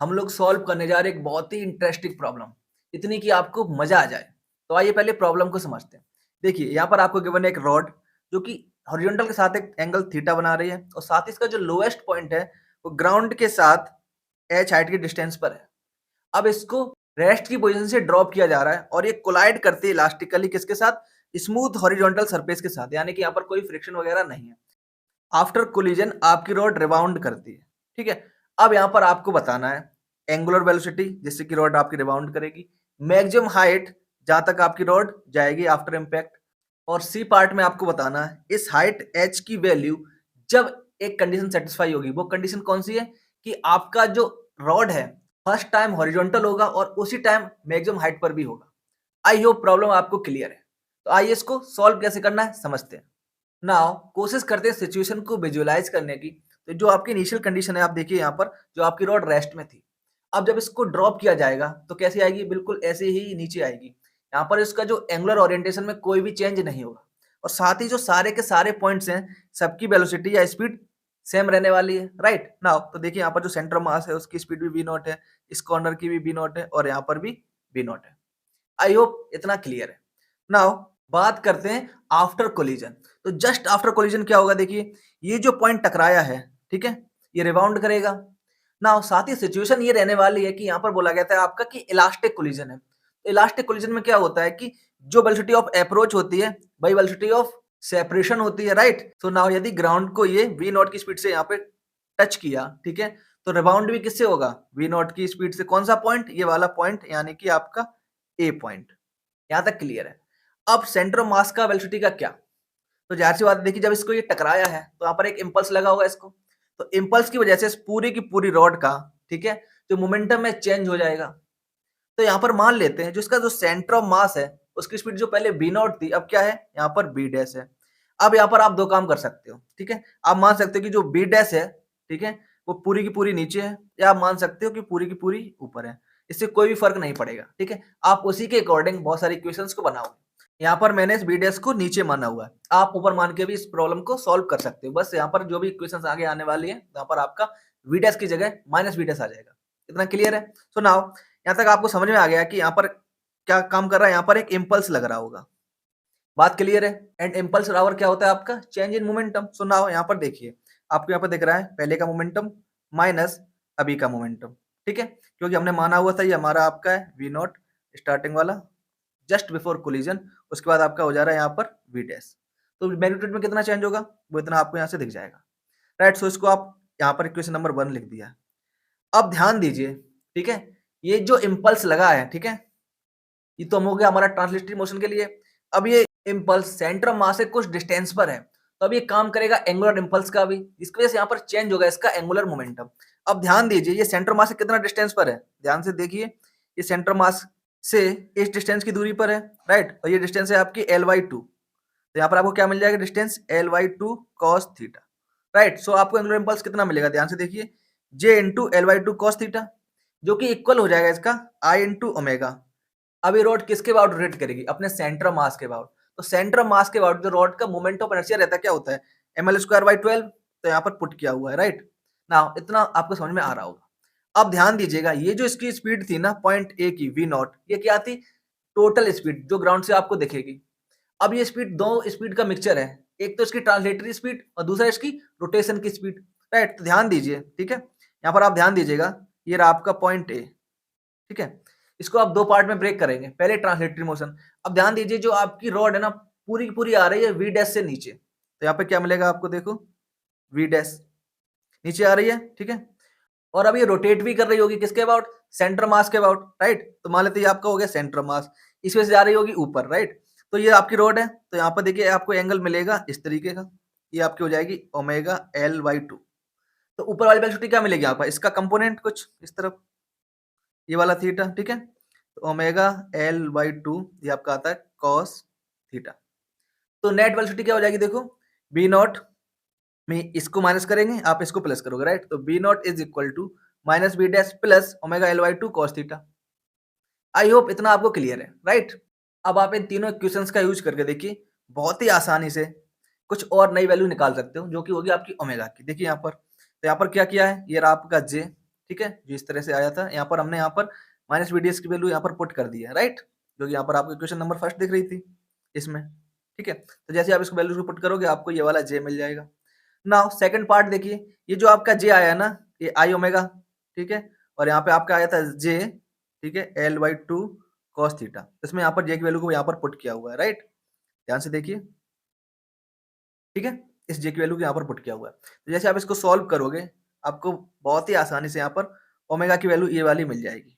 हम लोग सॉल्व करने जा रहे हैं एक बहुत ही इंटरेस्टिंग प्रॉब्लम, इतनी कि आपको मजा आ जाए। तो आइए पहले प्रॉब्लम को समझते हैं। देखिए यहाँ पर आपको गिवन है एक रॉड जो कि हॉरिजॉन्टल के साथ एक एंगल थीटा बना रही है और साथ ही इसका जो लोएस्ट पॉइंट है वो ग्राउंड के साथ एच हाइट की डिस्टेंस पर है। अब इसको रेस्ट की पोजीशन से ड्रॉप किया जा रहा है और ये कोलाइड करती है इलास्टिकली किसके साथ? स्मूथ हॉरिजॉन्टल सरफेस के साथ, यानी कि यहाँ पर कोई फ्रिक्शन वगैरह नहीं है। आफ्टर कोलिजन आपकी रॉड रिबाउंड करती है, ठीक है। अब यहाँ पर आपको बताना है एंगुलर वेलोसिटी जिससे कि रॉड आपकी रिबाउंड करेगी, मैक्सिमम हाइट जहां तक आपकी रॉड जाएगी आफ्टर इम्पैक्ट, और सी पार्ट में आपको बताना है इस हाइट एच की वैल्यू जब एक कंडीशन सेटिस्फाई होगी। वो कंडीशन कौन सी है कि आपका जो रॉड है फर्स्ट टाइम हॉरिजॉन्टल होगा और उसी टाइम मैक्सिमम हाइट पर भी होगा। आई होप प्रॉब्लम आपको क्लियर है। तो आइए इसको सॉल्व कैसे करना है समझते हैं। नाउ कोशिश करते हैं सिचुएशन को विजुअलाइज करने की। तो जो आपकी इनिशियल कंडीशन है आप देखिए यहाँ पर जो आपकी रॉड रेस्ट में थी, अब जब इसको ड्रॉप किया जाएगा तो कैसे आएगी? बिल्कुल ऐसे ही नीचे आएगी। यहाँ पर इसका जो एंगुलर ओरिएंटेशन में कोई भी चेंज नहीं होगा और साथ ही जो सारे के सारे पॉइंट्स हैं सबकी वेलोसिटी या स्पीड सेम रहने वाली है, राइट। नाउ तो देखिए यहाँ पर जो सेंटर मास है उसकी स्पीड भी वी नॉट है, इस कॉर्नर की भी वी नॉट है और यहाँ पर भी वी नॉट है। आई होप इतना क्लियर है। नाउ बात करते हैं आफ्टर कोलिजन। तो जस्ट आफ्टर कोलिजन क्या होगा? देखिए ये जो पॉइंट टकराया है, ठीक है, ये रिबाउंड करेगा। नाउ साथ ही सिचुएशन ये रहने वाली है कि यहाँ पर बोला गया था आपका कि इलास्टिक कोलिजन है। तो इलास्टिक कोलिजन में क्या होता है कि जो वेलोसिटी ऑफ अप्रोच होती है वही वेलोसिटी ऑफ सेपरेशन होती है, राइट। तो नाउ यदि ग्राउंड को ये वी नॉट की स्पीड से यहाँ पे टच किया, ठीक है, तो रिबाउंड भी किससे होगा? वी नॉट की स्पीड से। कौन सा पॉइंट? ये वाला पॉइंट, यानी कि आपका ए पॉइंट। यहां तक क्लियर है। अब सेंटर ऑफ मास का वेलोसिटी का क्या? तो जाहिर सी बात है, देखिए जब इसको ये टकराया है तो यहाँ पर एक इंपल्स लगा होगा इसको, तो इंपल्स की वजह से इस पूरी की पूरी रॉड का, ठीक है, जो मोमेंटम है चेंज हो जाएगा। तो यहाँ पर मान लेते हैं जो इसका जो सेंटर ऑफ मास है उसकी स्पीड जो पहले बी नॉट थी अब क्या है? यहाँ पर बी डैश है। अब यहाँ पर आप दो काम कर सकते हो, ठीक है। आप मान सकते हो कि जो बी डैश है, ठीक है, वो पूरी की पूरी नीचे है, या आप मान सकते हो कि पूरी की पूरी ऊपर है। इससे कोई भी फर्क नहीं पड़ेगा, ठीक है। आप उसी के अकॉर्डिंग बहुत सारी इक्वेशंस को बनाओ। यहाँ पर मैंने इस बी डैश को नीचे माना हुआ है, आप ऊपर मान के भी इस प्रॉब्लम को सॉल्व कर सकते हो। बस यहाँ पर जो भी इक्वेशंस आगे आने वाली है यहाँ पर आपका वी डैश की जगह माइनस वी डैश आ जाएगा। इतना क्लियर है? सो नाउ यहाँ तक आपको समझ में आ गया कि यहाँ पर क्या काम कर रहा है? यहाँ पर एक इम्पल्स लग रहा होगा। बात क्लियर है? एंड इम्पल्स पावर क्या होता है आपका? Change in momentum. So now यहाँ पर देखिए आपको यहाँ पर दिख रहा है पहले का मोमेंटम माइनस अभी का मोमेंटम, ठीक है, क्योंकि हमने माना हुआ था ये हमारा आपका है वी नॉट स्टार्टिंग वाला जस्ट बिफोर कोलिजन, उसके बाद आपका हो जा रहा है यहाँ पर वी डैश। तो मैग्नीट्यूड में कितना चेंज होगा वो इतना आपको यहाँ से दिख जाएगा, राइट। सो इसको आप यहाँ पर इक्वेशन नंबर 1 लिख दिया। अब ध्यान दीजिए, ठीक है, ये जो इम्पल्स लगा है, ठीक है, ये तो हम हो गया हमारा ट्रांसलेटरी मोशन के लिए। अब ये इम्पल्स सेंटर ऑफ मास से कुछ डिस्टेंस पर है, तो अब ये काम करेगा एंगुलर इम्पल्स का भी, जिसकी वजह से यहाँ पर चेंज होगा इसका एंगुलर मोमेंटम। अब ध्यान दीजिए ये सेंटर मास से कितना डिस्टेंस पर है? ध्यान से देखिए, ये सेंटर मास से इस डिस्टेंस की दूरी पर है, राइट, और ये डिस्टेंस है आपकी L/2। तो यहाँ पर आपको क्या मिल जाएगा? Distance L/2 cos theta, right. So आपको एंगुलर इम्पल्स कितना मिलेगा? ध्यान से देखिए, J into L/2 cos theta, जो कि इक्वल हो जाएगा इसका I इंटू ओमेगा। अब ये रॉड किसके अबाउट रोटेट करेगी? अपने सेंटर ऑफ मास के अबाउट। तो सेंटर ऑफ मास के अबाउट जो रॉड का मोमेंट ऑफ इनर्शिया रहता है क्या होता है? ml²/12। तो यहाँ पर पुट किया हुआ है, राइट। नाउ इतना आपको समझ में आ रहा होगा। अब ध्यान दीजिएगा ये जो इसकी स्पीड थी ना पॉइंट ए की वी नॉट, ये क्या थी? टोटल स्पीड जो ग्राउंड से आपको दिखेगी। अब ये स्पीड दो स्पीड का मिक्सचर है, एक तो इसकी ट्रांसलेटरी स्पीड और दूसरा इसकी रोटेशन की स्पीड, राइट। तो ध्यान दीजिए, ठीक है, यहाँ पर आप ध्यान दीजिएगा, ये रहा आपका पॉइंट ए, ठीक है। इसको आप दो पार्ट में ब्रेक करेंगे, पहले ट्रांसलेटरी मोशन। अब ध्यान दीजिए जो आपकी रॉड है ना पूरी की पूरी आ रही है वी डैश से नीचे, तो यहाँ पे क्या मिलेगा आपको? देखो वी डैश नीचे आ रही है, ठीक है, और अब ये रोटेट भी कर रही होगी किसके अबाउट? सेंटर मास के अबाउट, राइट। तो मान लेते हैं आपका हो गया सेंटर मास, इस वजह से जा रही होगी ऊपर, राइट। तो ये आपकी रोड है, तो यहाँ पर देखिए आपको एंगल मिलेगा इस तरीके का, ये आपकी हो जाएगी ओमेगा L/2। तो ऊपर वाली वेलोसिटी क्या मिलेगी यहाँ पर? इसका कंपोनेंट कुछ इस तरफ, ये वाला थीटा, ठीक है। तो ओमेगा L/2 ये आपका आता है कॉस थीटा। तो नेट वेलोसिटी क्या हो जाएगी? देखो बी नॉट में इसको माइनस करेंगे, आप इसको प्लस करोगे, राइट। तो B naught is equal to minus B dash plus omega L/2 cos theta. I hope इतना आपको क्लियर है, राइट। अब आप इन तीनों इक्वेशंस का यूज करके देखिए बहुत ही आसानी से कुछ और नई वैल्यू निकाल सकते हो जो कि होगी आपकी ओमेगा की। देखिए यहाँ पर, तो यहाँ पर क्या किया है, ये रहा आपका जे, ठीक है, जो इस तरह से आया था। यहाँ पर हमने यहाँ पर माइनस VDS की वैल्यू यहाँ पर पुट कर दी है, राइट, जो कि यहाँ पर आपको इक्वेशन नंबर फर्स्ट दिख रही थी इसमें, ठीक है। तो जैसे आप इसको वैल्यू को पुट करोगे आपको ये वाला J मिल जाएगा। नाउ सेकंड पार्ट देखिए, ये जो आपका J आया ना, ये I ओमेगा, ठीक है, और यहाँ पे आपका आया था J, ठीक है, L/2 cos थीटा। इसमें यहाँ पर J की वैल्यू को यहाँ पर पुट किया हुआ है, राइट, ध्यान से देखिए, ठीक है, इस J की वैल्यू को यहाँ पर पुट किया हुआ है। तो जैसे आप इसको सॉल्व करोगे आपको बहुत ही आसानी से यहाँ पर ओमेगा की वैल्यू ये वाली मिल जाएगी।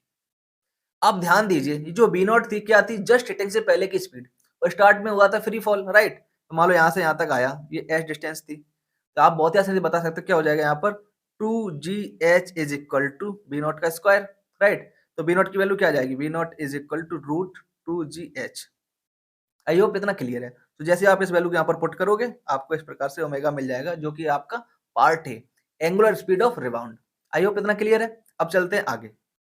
आप ध्यान दीजिए, ये जो B0 थी क्या थी, जस्ट हिटिंग से पहले की स्पीड, और स्टार्ट में हुआ था फ्री फॉल, राइट। तो मान लो यहाँ से यहाँ तक आया, ये h डिस्टेंस थी, तो आप बहुत ही आसानी से बता सकते हो क्या हो जाएगा यहाँ पर 2gh is equal to B0 का स्क्वायर, राइट। तो B0 की वैल्यू क्या आ जाएगी, B0 is equal to root 2gh। I hope इतना क्लियर है। तो जैसे आप इस वैल्यू को यहाँ पर पुट करोगे आपको इस प्रकार से ओमेगा मिल जाएगा, जो कि आपका पार्ट है angular speed of rebound. I hope इतना क्लियर है। अब चलते हैं आगे।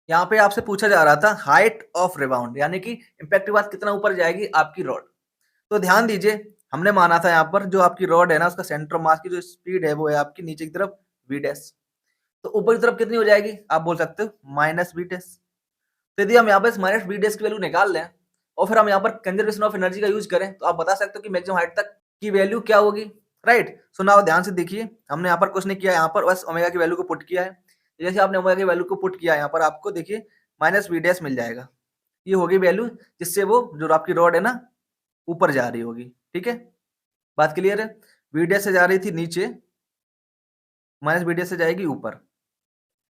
यहाँ पे आपसे पूछा जा रहा था हाइट ऑफ रिबाउंड, यानी कि इम्पैक्ट के बाद कितना ऊपर जाएगी आपकी रॉड। तो ध्यान दीजिए, हमने माना था यहाँ पर जो आपकी रॉड है ना, उसका सेंटर ऑफ मास की जो स्पीड है वो है आपकी नीचे की तरफ v डैश, तो ऊपर की तरफ कितनी हो जाएगी, आप बोल सकते हो माइनस v डैश। तो यदि हम यहाँ पर माइनस v डैश की वैल्यू निकाल लें और फिर हम यहाँ पर कंजर्वेशन ऑफ एनर्जी का यूज करें, तो आप बता सकते हो कि मैक्सिमम हाइट तक की वैल्यू क्या होगी, राइट। सो नाउ ध्यान से देखिए, हमने यहाँ पर कुछ नहीं किया, यहाँ पर बस ओमेगा की वैल्यू को पुट किया है। जैसे आपने ओमेगा की वैल्यू को पुट किया यहाँ पर आपको देखिए माइनस v डैश मिल जाएगा। ये होगी वैल्यू जिससे वो जो आपकी रॉड है ना ऊपर जा रही होगी, ठीक है, बात क्लियर है। v डैश से जा रही थी नीचे, माइनस v डैश से जाएगी ऊपर,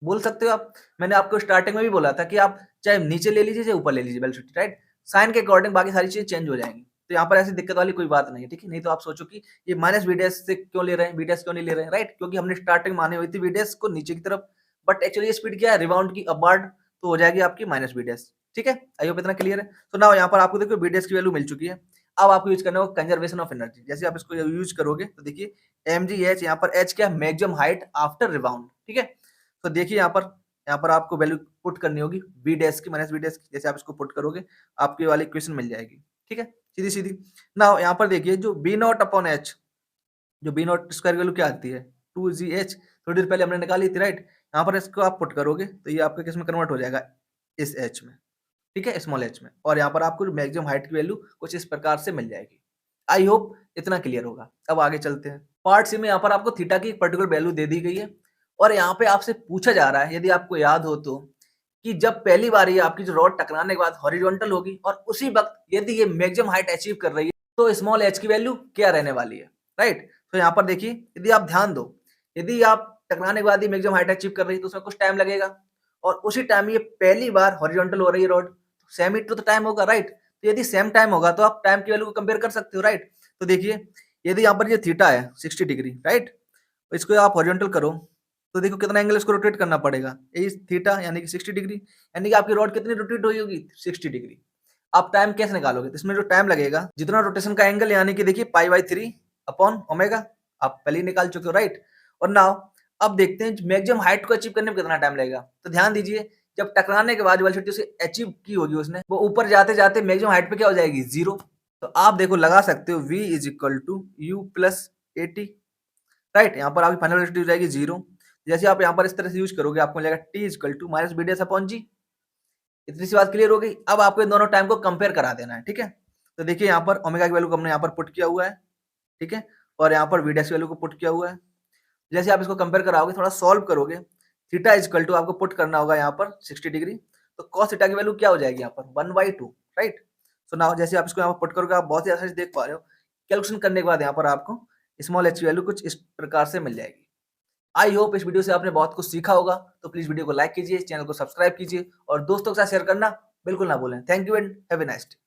बोल सकते हो आप। मैंने आपको स्टार्टिंग में भी बोला था कि आप चाहे नीचे ले लीजिए चाहे ऊपर ले लीजिए वेलोसिटी, राइट, साइन के अकॉर्डिंग बाकी सारी चीजें चेंज हो जाएंगी। तो यहाँ पर ऐसी दिक्कत वाली कोई बात नहीं है, ठीक है। नहीं तो आप सोचो कि ये माइनस v डैश से क्यों ले रहे हैं, v डैश क्यों नहीं ले रहे हैं, राइट, क्योंकि हमने स्टार्टिंग मानी हुई थी v डैश को नीचे की तरफ, बट एक्चुअली ये स्पीड क्या है, रिबाउंड की अपवर्ड, तो हो जाएगी आपकी माइनस v डैश, ठीक है। आई होप इतना क्लियर है। तो नाउ यहाँ पर आपको देखो v डैश की वैल्यू मिल चुकी है। अब आपको यूज करना होगा कंजर्वेशन ऑफ एनर्जी। जैसे आप इसको यूज करोगे तो देखिए mgh, यहाँ पर h क्या है, मैक्सिमम हाइट आफ्टर रिबाउंड, ठीक है। तो देखिए यहाँ पर आपको वैल्यू पुट करनी होगी v डैश की, माइनस v डैश की। जैसे आप इसको पुट करोगे आपकी वाली इक्वेशन मिल जाएगी, ठीक है, सीधी सीधी। ना यहाँ पर देखिए जो b0 अपॉन h, जो b0 स्क्वायर वैल्यू क्या आती है 2gh, थोड़ी देर पहले हमने निकाली थी, राइट। यहाँ पर इसको आप पुट करोगे तो ये आपके किस में कन्वर्ट हो जाएगा, इस h में, ठीक है, स्मॉल h में, और यहाँ पर आपको मैक्सिमम हाइट की वैल्यू कुछ इस प्रकार से मिल जाएगी। आई होप इतना क्लियर होगा। अब आगे चलते हैं। पार्ट सी में यहाँ पर आपको थीटा की एक पर्टिकुलर वैल्यू दे दी गई है, और यहाँ पे आपसे पूछा जा रहा है, यदि आपको याद हो तो, कि जब पहली बार ये आपकी जो रॉड टकराने के बाद हॉरिजॉन्टल होगी और उसी वक्त यदि ये मैक्सिमम हाइट अचीव कर रही है तो स्मॉल h की वैल्यू क्या रहने वाली है, राइट। तो यहाँ पर देखिए, यदि आप ध्यान दो, यदि आप टकराने के बाद ही मैक्सिमम हाइट अचीव कर रही है तो उसमें कुछ टाइम लगेगा, और उसी टाइम ये पहली बार हॉरिजॉन्टल हो रही है रॉड, सेम ही तो टाइम होगा, राइट। तो यदि सेम टाइम होगा तो आप टाइम की वैल्यू को कंपेयर कर सकते हो, राइट। तो देखिए यदि यहाँ पर ये थीटा है 60 डिग्री, राइट, इसको आप हॉरिजॉन्टल करो तो देखो कितना एंगल इसको रोटेट करना पड़ेगा, ये थीटा यानी कि 60 डिग्री, यानी कि आपकी रॉड कितनी रोटेट हुई होगी 60 डिग्री। आप टाइम कैसे निकालोगे, तो इसमें जो टाइम लगेगा जितना रोटेशन का एंगल, यानी कि देखिए π/3 अपॉन ओमेगा, आप पहले ही निकाल चुके हो, राइट। और नाउ अब देखते हैं मैक्सिमम हाइट को अचीव करने में कितना टाइम लगेगा। तो ध्यान दीजिए, जब टकराने के बाद वेलोसिटी उसे अचीव की होगी उसने, वो ऊपर जाते जाते मैक्सिमम हाइट पे क्या हो जाएगी, 0। तो आप देखो लगा सकते हो v is equal to u plus 80, right. यहाँ पर आपकी फाइनल वेलोसिटी हो जाएगी 0। जैसे आप यहाँ पर इस तरह से यूज करोगे आपको मिलेगा t equal to minus B dash upon g. इतनी सी बात क्लियर हो गई। अब आपको इन दोनों टाइम को कंपेयर करा देना है, ठीक है। तो देखिए यहाँ पर ओमेगा की वैल्यू को हमने यहाँ पर पुट किया हुआ है, ठीक है, और यहाँ पर वी डैश की वैल्यू को पुट किया हुआ है। जैसे आप इसको कंपेयर कराओगे, थोड़ा सॉल्व करोगे, थीटा इक्वल टू आपको पुट करना होगा यहाँ पर 60 डिग्री, तो cos थीटा की वैल्यू क्या हो जाएगी यहाँ पर 1/2, राइट। सो नाउ जैसे आप इसको यहाँ पर पुट करोगे आप बहुत ही आसानी से देख पा रहे हो, कैलकुलेशन करने के बाद यहाँ पर आपको स्मॉल h की वैल्यू कुछ इस प्रकार से मिल जाएगी। आई होप इस वीडियो से आपने बहुत कुछ सीखा होगा। तो प्लीज वीडियो को लाइक कीजिए, चैनल को सब्सक्राइब कीजिए और दोस्तों के साथ शेयर करना बिल्कुल ना भूलें। Thank you and have a nice day.